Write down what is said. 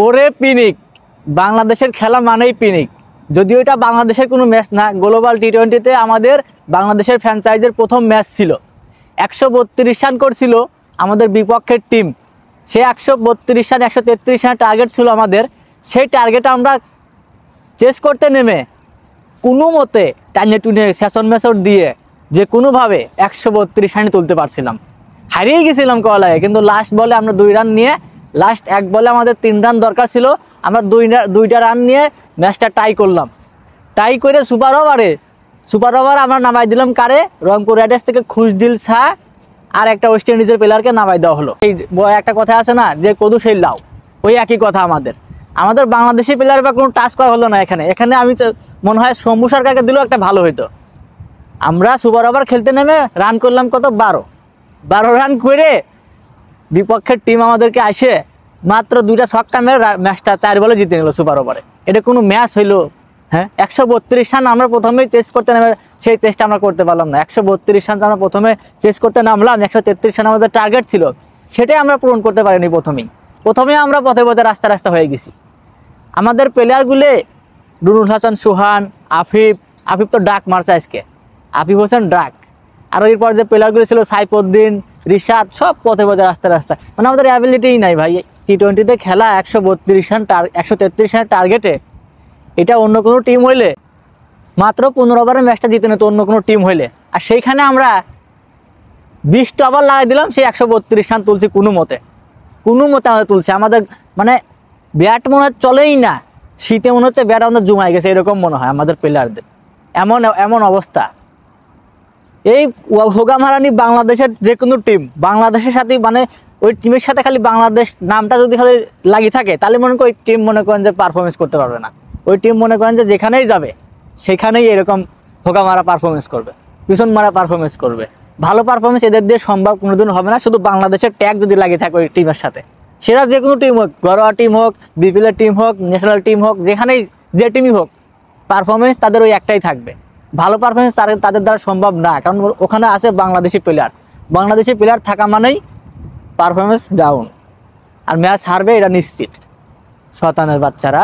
ওরে পিনিক, বাংলাদেশের খেলা মানেই পিনিক। যদিও এটা বাংলাদেশের কোনো ম্যাচ না, গ্লোবাল টি-20তে আমাদের বাংলাদেশের ফ্র্যাঞ্চাইজের প্রথম ম্যাচ ছিল। 132 রান করছিল আমাদের বিপক্ষের টিম। সে 132 রান 133 রান টার্গেট ছিল আমাদের। সেই টার্গেটে আমরা চেস করতে নেমে কোনো মতে টাইনে টুনে সেশন মেসর দিয়ে যে কোনোভাবে 132 রানই তুলতে পারছিলাম। হারিয়ে গেছিলাম কলায়, কিন্তু লাস্ট বলে আমরা 2 রান নিয়ে, লাস্ট এক বলে আমাদের 3 রান দরকার ছিল, আমরা দুইটা রান নিয়ে ম্যাচটা টাই করলাম। টাই করে সুপার ওভার আমরা নামাই দিলাম কারে, রংপুর রাইডার্স থেকে খুশদিল শাহ আর একটা ওয়েস্ট ইন্ডিজের প্লেয়ারকে নামাই দেওয়া হলো। এই একটা কথা আছে না যে কদু সেই লাউ, ওই একই কথা। আমাদের বাংলাদেশি প্লেয়ার বা কোনো টাচ করা হলো না এখানে আমি মনে হয় শম্ভু সরকারকে দিলেও একটা ভালো হইতো। আমরা সুপার ওভার খেলতে নেমে রান করলাম কত 12 রান করে বিপক্ষের টিম আমাদেরকে আসে মাত্র 2টা ছক্কা মেরে ম্যাচটা 4 বলে জিতে নিল সুপার ওভারে। এটা কোনো ম্যাচ হইলো? হ্যাঁ, 132 রান আমরা প্রথমেই চেস করতে নেমে সেই চেষ্টা আমরা করতে পারলাম না। 132 রান আমরা প্রথমে চেস করতে নামলাম, 133 রান আমাদের টার্গেট ছিল, সেটাই আমরা পূরণ করতে পারিনি। প্রথমেই আমরা পথে রাস্তা হয়ে গেছি। আমাদের প্লেয়ারগুলো নুরুল হাসান, সোহান, আফিফ তো ডাক মারছে আজকে, আফিফ হোসেন ডাক, আর এরপর যে প্লেয়ারগুলো ছিল সাইফুদ্দিন, রিশাদ, সব পথে রাস্তা। মানে আমাদের অ্যাবিলিটিই নাই ভাই টি-20তে খেলা। 132 রান 133 রানের টার্গেটে, এটা অন্য কোনো টিম হইলে মাত্র 15 ওভারে ম্যাচটা জিতে নিত, অন্য কোনো টিম হইলে। আর সেইখানে আমরা 20টা ওভার লাগাই দিলাম, সেই 132 রান তুলছি কোনো মতে আমাদের তুলছে। আমাদের মানে ব্যাট মনে হয় চলেই না, শীতে মনে হচ্ছে ব্যাট আমাদের জুমাই গেছে, এরকম মনে হয় আমাদের প্লেয়ারদের। এমন অবস্থা। এই হোগামারানি বাংলাদেশের যে কোনো টিম, বাংলাদেশের সাথে মানে ওই টিমের সাথে খালি বাংলাদেশ নামটা যদি খালি লাগি থাকে, তাহলে মনে করেন ওই টিম মনে করেন যে পারফরমেন্স করতে পারবে না। ওই টিম মনে করেন যে যেখানেই যাবে সেখানেই এরকম হোগামারা পারফরমেন্স করবে, পিছন মারা পারফরমেন্স করবে। ভালো পারফরমেন্স এদের দিয়ে সম্ভব কোনোদিন হবে না, শুধু বাংলাদেশের ট্যাগ যদি লাগে থাকে ওই টিমের সাথে। সেটা যে কোনো টিম হোক, ঘরোয়া টিম হোক, বিপিএল টিম হোক, ন্যাশনাল টিম হোক, যেখানেই যে টিমই হোক, পারফরমেন্স তাদের ওই একটাই থাকবে। ভালো পারফরমেন্স তাদের দ্বারা সম্ভব না, কারণ ওখানে আছে বাংলাদেশি প্লেয়ার থাকা মানেই পারফরমেন্স ডাউন, আর ম্যাচ হারবে এটা নিশ্চিত। শয়তানের বাচ্চারা।